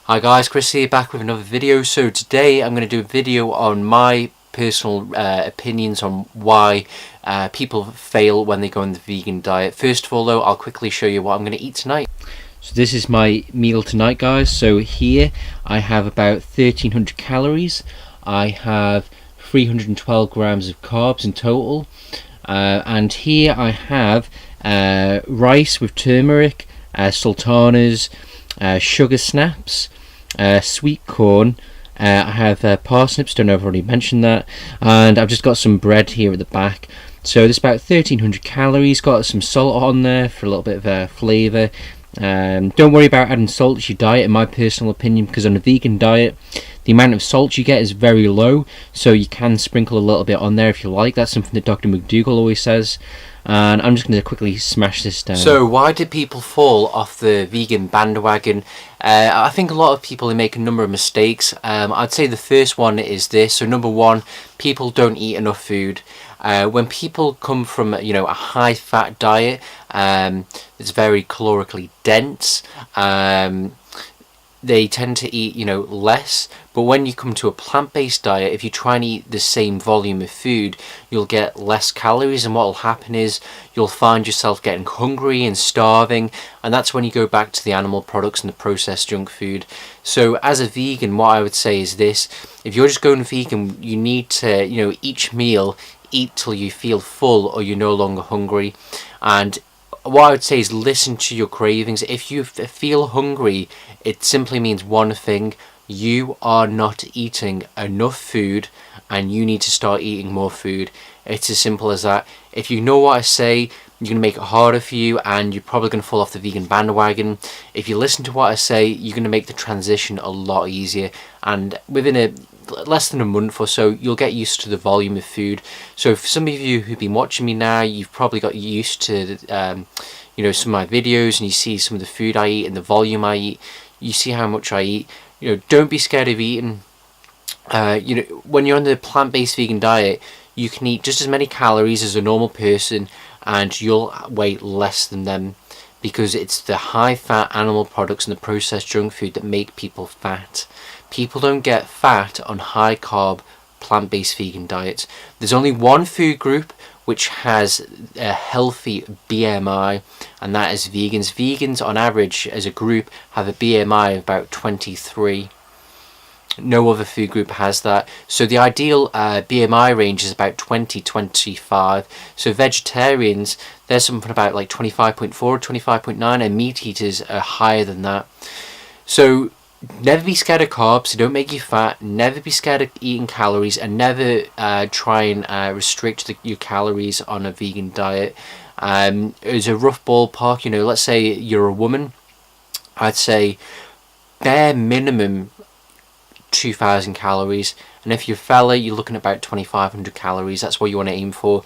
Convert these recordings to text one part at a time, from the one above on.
Hi guys, Chris here, back with another video. So today I'm going to do a video on my personal opinions on why people fail when they go on the vegan diet. First of all though, I'll quickly show you what I'm going to eat tonight. So this is my meal tonight guys. So here I have about 1300 calories. I have 312 grams of carbs in total. And here I have rice with turmeric, sultanas, sugar snaps, sweet corn. I have parsnips, don't know if I've already mentioned that, and I've just got some bread here at the back. So there's about 1300 calories, got some salt on there for a little bit of flavour. Don't worry about adding salt to your diet, in my personal opinion, because on a vegan diet the amount of salt you get is very low, so you can sprinkle a little bit on there if you like. That's something that Dr. McDougall always says. And I'm just going to quickly smash this down. So why did people fall off the vegan bandwagon? I think a lot of people make a number of mistakes. I'd say the first one is this. So number one, people don't eat enough food. When people come from a high fat diet, it's very calorically dense. They tend to eat less, but when you come to a plant-based diet, if you try and eat the same volume of food, you'll get less calories, and what will happen is you'll find yourself getting hungry and starving, and that's when you go back to the animal products and the processed junk food. So as a vegan, what I would say is this: if you're just going vegan, you need to each meal eat till you feel full or you're no longer hungry. And what I would say is listen to your cravings. If you feel hungry, it simply means one thing: you are not eating enough food and you need to start eating more food. It's as simple as that. If you know what I say, you're going to make it harder for you and you're probably going to fall off the vegan bandwagon. If you listen to what I say, you're going to make the transition a lot easier, and within less than a month or so you'll get used to the volume of food. So for some of you who've been watching me now, you've probably got used to some of my videos, and you see some of the food I eat and the volume I eat. You see how much I eat. Don't be scared of eating. When you're on the plant-based vegan diet, you can eat just as many calories as a normal person and you'll weigh less than them, because it's the high fat animal products and the processed junk food that make people fat. People don't get fat on high carb plant-based vegan diets. There's only one food group which has a healthy BMI, and that is vegans. Vegans on average as a group have a BMI of about 23. No other food group has that. So the ideal BMI range is about 20-25. So vegetarians, there's something about like 25.4, 25.9, and meat eaters are higher than that. So never be scared of carbs. They don't make you fat. Never be scared of eating calories, and never try and restrict your calories on a vegan diet. As a rough ballpark, let's say you're a woman, I'd say bare minimum 2000 calories, and if you're a fella, you're looking at about 2500 calories. That's what you want to aim for.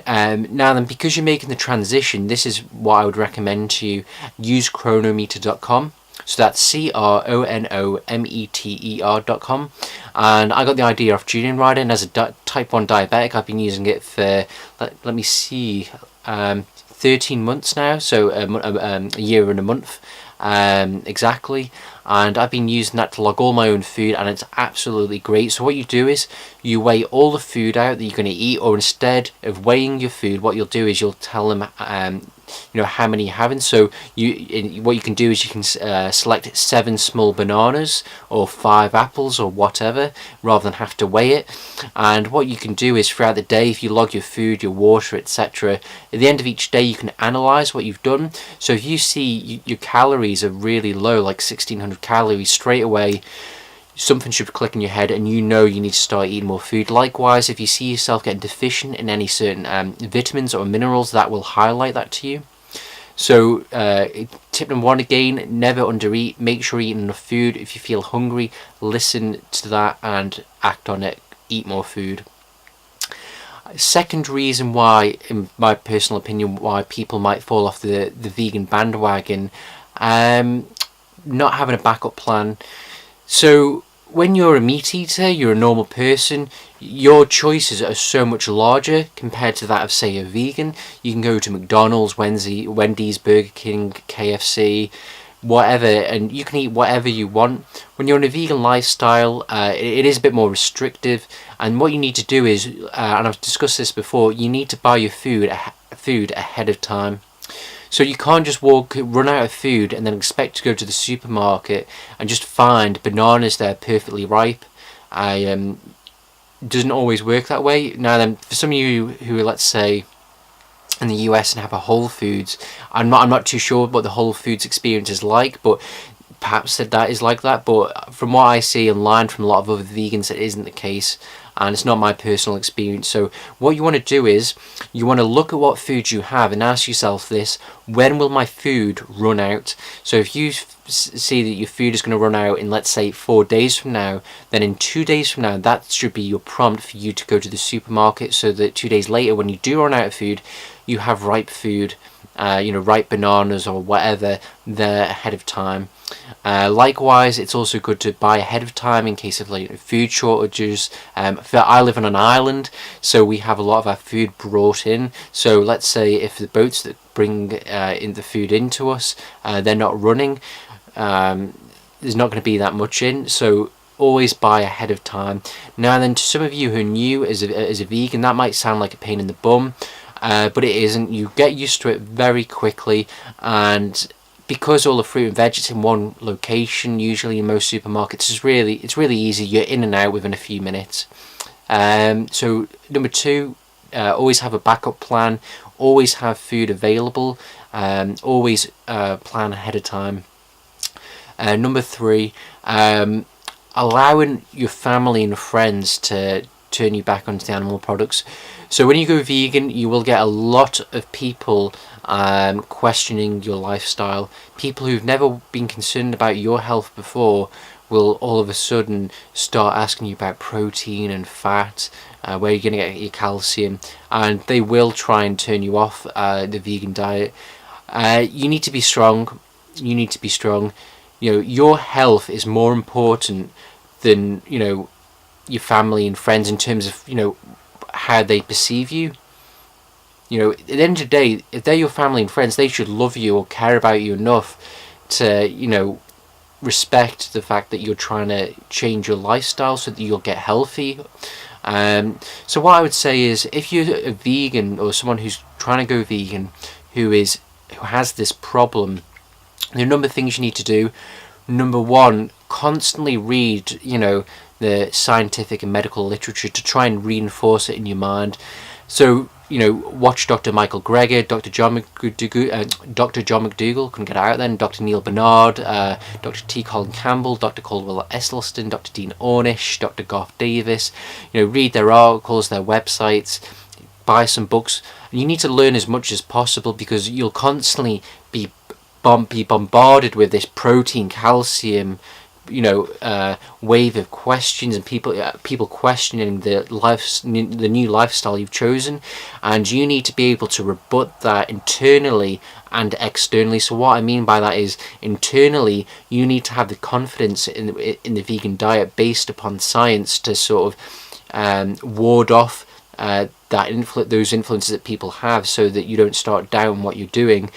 Now then, because you're making the transition, this is what I would recommend to you: use chronometer.com. So that's CRONOMETER.com. And I got the idea off Julian Ryder, and as a type 1 diabetic, I've been using it for, let me see, 13 months now, so a year and a month exactly. And I've been using that to log all my own food, and it's absolutely great. So what you do is you weigh all the food out that you're going to eat, or instead of weighing your food, what you'll do is you'll tell them how many you're having. So what you can do is you can select 7 small bananas or 5 apples or whatever, rather than have to weigh it. And what you can do is throughout the day, if you log your food, your water, etc., at the end of each day you can analyze what you've done. So if you see your calories are really low, like 1600 calories, straight away something should click in your head and you need to start eating more food. Likewise, if you see yourself getting deficient in any certain vitamins or minerals, that will highlight that to you. So tip number 1 again, never undereat. Make sure you're eating enough food. If you feel hungry, listen to that and act on it. Eat more food. Second reason why, in my personal opinion, why people might fall off the vegan bandwagon, not having a backup plan. So when you're a meat eater, you're a normal person, your choices are so much larger compared to that of, say, a vegan. You can go to McDonald's, Wendy's, Burger King, KFC, whatever, and you can eat whatever you want. When you're on a vegan lifestyle, it is a bit more restrictive, and what you need to do is, and I've discussed this before, you need to buy your food ahead of time. So you can't just run out of food and then expect to go to the supermarket and just find bananas there perfectly ripe. Doesn't always work that way. Now then, for some of you who are, let's say, in the US and have a Whole Foods, I'm not too sure what the Whole Foods experience is like, but perhaps that is like that. But from what I see online from a lot of other vegans, it isn't the case, and it's not my personal experience. So what you want to do is you want to look at what foods you have and ask yourself this: when will my food run out? So if you see that your food is going to run out in, let's say, 4 days from now, then in 2 days from now, that should be your prompt for you to go to the supermarket, so that 2 days later, when you do run out of food, you have ripe food, ripe bananas or whatever there ahead of time. Likewise, it's also good to buy ahead of time in case of food shortages. I live on an island, so we have a lot of our food brought in. So let's say if the boats that bring in the food into us, they're not running, there's not going to be that much in. So always buy ahead of time. Now then, to some of you who are new as a vegan, that might sound like a pain in the bum, but it isn't. You get used to it very quickly, and because all the fruit and veg is in one location, usually in most supermarkets, it's really easy. You're in and out within a few minutes. So number 2, always have a backup plan. Always have food available. Always plan ahead of time. Number 3, allowing your family and friends to turn you back onto the animal products. So when you go vegan, you will get a lot of people questioning your lifestyle. People who've never been concerned about your health before will all of a sudden start asking you about protein and fat, where you're going to get your calcium, and they will try and turn you off the vegan diet. You need to be strong. You need to be strong. Your health is more important than your family and friends in terms of how they perceive you. At the end of the day, if they're your family and friends, they should love you or care about you enough to respect the fact that you're trying to change your lifestyle so that you'll get healthy. So what I would say is, if you're a vegan or someone who's trying to go vegan who has this problem, there are a number of things you need to do. Number 1, constantly read the scientific and medical literature to try and reinforce it in your mind. So watch Dr. Michael Greger, Dr. John McDougall, couldn't get out then, Dr. Neil Bernard, Dr. T. Colin Campbell, Dr. Caldwell Esselstyn, Dr. Dean Ornish, Dr. Garth Davis. Read their articles, their websites, buy some books, and you need to learn as much as possible, because you'll constantly be bombarded with this protein, calcium, wave of questions, and people questioning the new lifestyle you've chosen, and you need to be able to rebut that internally and externally. So what I mean by that is, internally you need to have the confidence in the vegan diet based upon science to sort of ward off those influences that people have, so that you don't start down what you're doing.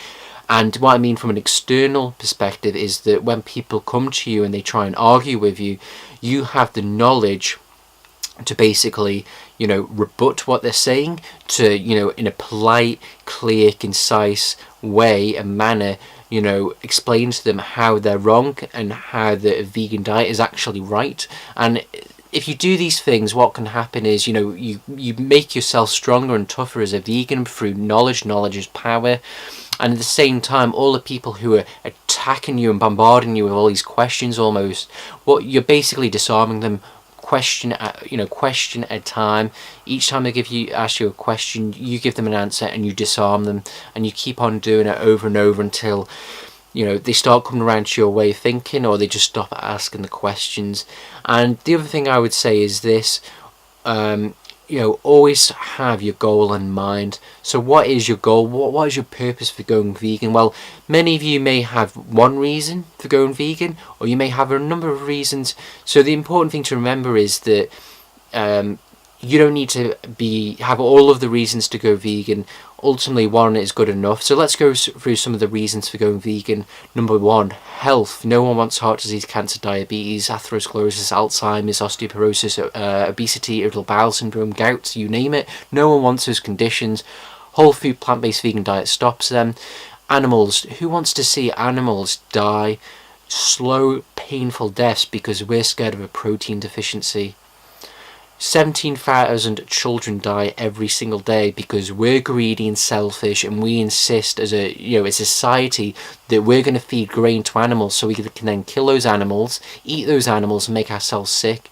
And what I mean from an external perspective is that when people come to you and they try and argue with you, you have the knowledge to basically, rebut what they're saying, to, in a polite, clear, concise way and manner, explain to them how they're wrong and how the vegan diet is actually right. And if you do these things, what can happen is, you make yourself stronger and tougher as a vegan through knowledge. Knowledge is power. And at the same time, all the people who are attacking you and bombarding you with all these questions, almost, what you're basically disarming them, question at a time. Each time they ask you a question, you give them an answer and you disarm them, and you keep on doing it over and over until they start coming around to your way of thinking, or they just stop asking the questions. And the other thing I would say is this: always have your goal in mind. So what is your goal? What is your purpose for going vegan? Well, many of you may have one reason for going vegan, or you may have a number of reasons. So the important thing to remember is that you don't need to have all of the reasons to go vegan. Ultimately, one is good enough. So let's go through some of the reasons for going vegan. Number one, health. No one wants heart disease, cancer, diabetes, atherosclerosis, Alzheimer's, osteoporosis, obesity, irritable bowel syndrome, gout, you name it. No one wants those conditions. Whole food, plant-based vegan diet stops them. Animals. Who wants to see animals die slow, painful deaths because we're scared of a protein deficiency? 17,000 children die every single day because we're greedy and selfish, and we insist as a society that we're going to feed grain to animals so we can then kill those animals, eat those animals, and make ourselves sick.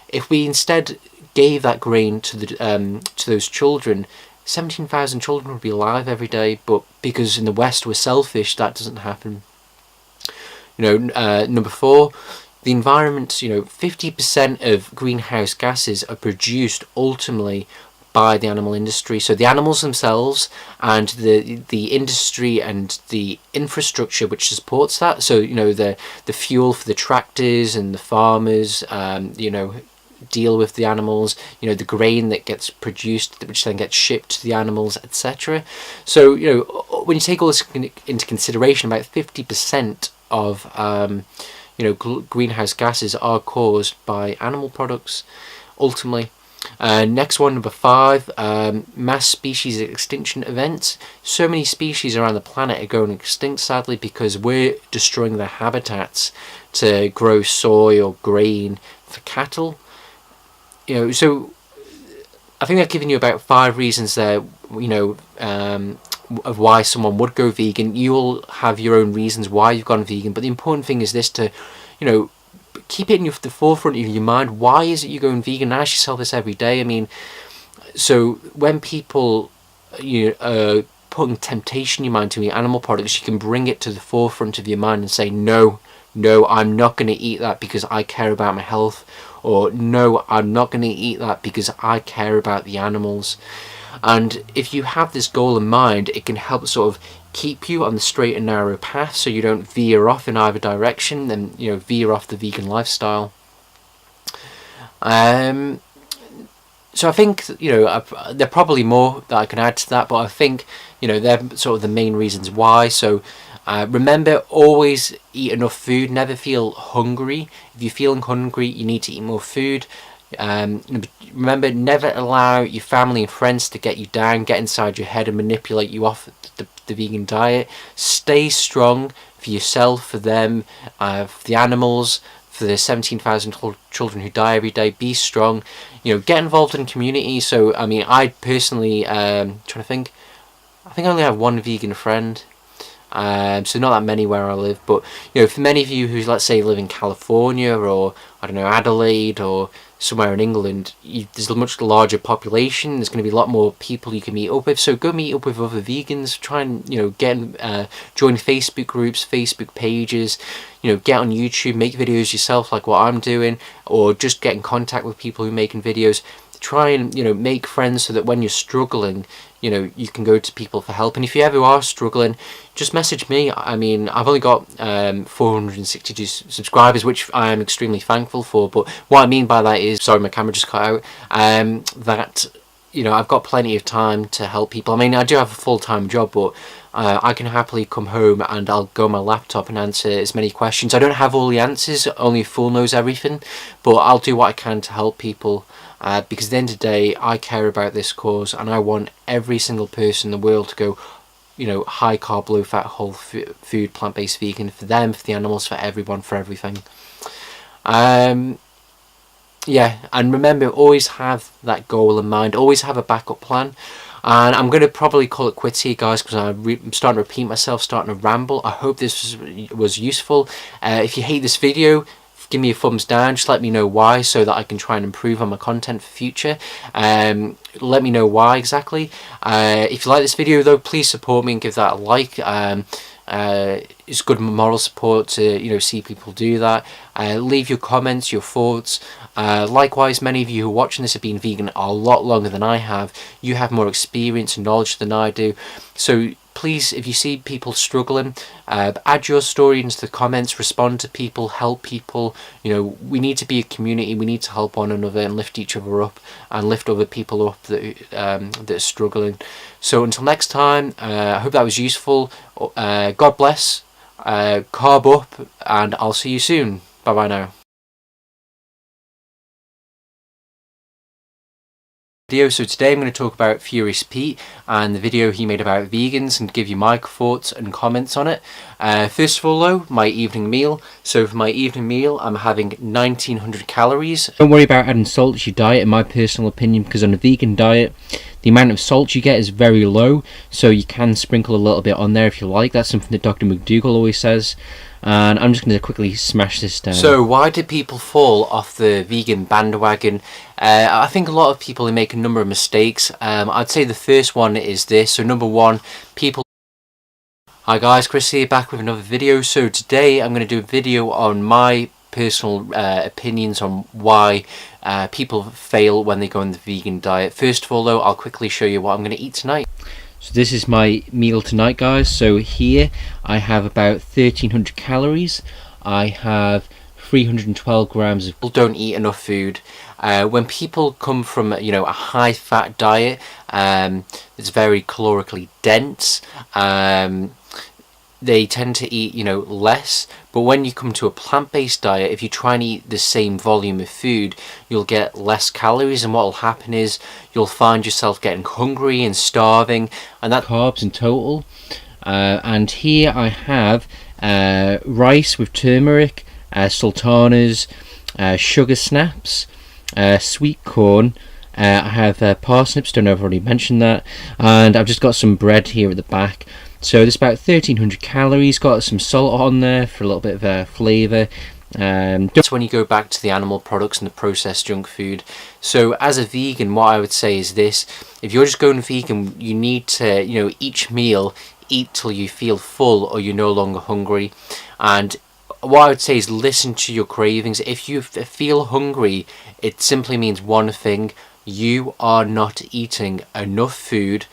If we instead gave that grain to those children, 17,000 children would be alive every day. But because in the West we're selfish, that doesn't happen. Number four, the environment. 50% of greenhouse gases are produced ultimately by the animal industry. So the animals themselves and the industry and the infrastructure which supports that. So the fuel for the tractors and the farmers, deal with the animals, the grain that gets produced, which then gets shipped to the animals, etc. So when you take all this into consideration, about 50% of greenhouse gases are caused by animal products ultimately. Next one, number five, mass species extinction events. So many species around the planet are going extinct, sadly, because we're destroying their habitats to grow soy or grain for cattle. So I think I've given you about 5 reasons there, of why someone would go vegan. You'll have your own reasons why you've gone vegan, but the important thing is this: to keep it in the forefront of your mind. Why is it you're going vegan? Ask yourself this every day. I mean, so when people putting temptation in your mind to eat animal products, you can bring it to the forefront of your mind and say, no, I'm not going to eat that because I care about my health, or no, I'm not going to eat that because I care about the animals. And if you have this goal in mind, it can help sort of keep you on the straight and narrow path, so you don't veer off in either direction and veer off the vegan lifestyle. So I think there are probably more that I can add to that, but I think they're sort of the main reasons why. So remember, always eat enough food. Never feel hungry. If you're feeling hungry, you need to eat more food. Remember, never allow your family and friends to get you down, get inside your head and manipulate you off the vegan diet. Stay strong for yourself, for them, for the animals, for the 17,000 children who die every day. Be strong. Get involved in community. So I mean, I personally trying to think, I think I only have one vegan friend. So not that many where I live, but for many of you who, let's say, live in California or I don't know, Adelaide or somewhere in England, there's a much larger population. There's going to be a lot more people you can meet up with. So go meet up with other vegans. Try and join Facebook groups, Facebook pages. Get on YouTube, make videos yourself like what I'm doing, or just get in contact with people who are making videos. Try and make friends so that when you're struggling, you can go to people for help. And if you ever are struggling, just message me. I mean, I've only got 462 subscribers, which I am extremely thankful for. But what I mean by that is, sorry, my camera just cut out. That I've got plenty of time to help people. I mean, I do have a full-time job, but I can happily come home and I'll go on my laptop and answer as many questions. I don't have all the answers. Only a fool knows everything, but I'll do what I can to help people. Because at the end of the day, I care about this cause, and I want every single person in the world to go, high carb, low fat, whole food, plant-based vegan, for them, for the animals, for everyone, for everything. And remember, always have that goal in mind, always have a backup plan. And I'm going to probably call it quits here, guys, because I'm starting to repeat myself, starting to ramble. I hope this was useful. If you hate this video, give me a thumbs down. Just let me know why, so that I can try and improve on my content for future. Let me know why exactly. If you like this video though, please support me and give that a like. It's good moral support to see people do that. Leave your comments, your thoughts. Likewise, many of you who are watching this have been vegan a lot longer than I have. You have more experience and knowledge than I do, so please, if you see people struggling, add your story into the comments, respond to people, help people. We need to be a community. We need to help one another and lift each other up and lift other people up that are struggling. So until next time, I hope that was useful. God bless, carb up, and I'll see you soon. Bye bye now. So today I'm going to talk about Furious Pete and the video he made about vegans and give you my thoughts and comments on it. First of all though, my evening meal. So for my evening meal I'm having 1900 calories. Don't worry about adding salt to your diet in my personal opinion, because on a vegan diet the amount of salt you get is very low, so you can sprinkle a little bit on there if you like. That's something that Dr. McDougall always says. And I'm just going to quickly smash this down. So why do people fall off the vegan bandwagon? I think a lot of people make a number of mistakes. I'd say the first one is this. So number one, people... Hi guys, Chris here, back with another video. So today I'm going to do a video on my personal opinions on why people fail when they go on the vegan diet. First of all though, I'll quickly show you what I'm going to eat tonight. So this is my meal tonight, guys. So here I have about 1300 calories. I have 312 grams of... People don't eat enough food. When people come from a high fat diet, it's very calorically dense, they tend to eat less. But when you come to a plant-based diet, if you try and eat the same volume of food, you'll get less calories, and what will happen is you'll find yourself getting hungry and starving, and that carbs in total. And here I have rice with turmeric, sultanas, sugar snaps, sweet corn. I have parsnips, don't know if I've already mentioned that, and I've just got some bread here at the back. So there's about 1300 calories, got some salt on there for a little bit of flavour. That's when you go back to the animal products and the processed junk food. So as a vegan, what I would say is this: if you're just going vegan, you need to, each meal, eat till you feel full or you're no longer hungry. And what I would say is listen to your cravings. If you feel hungry, it simply means one thing: you are not eating enough food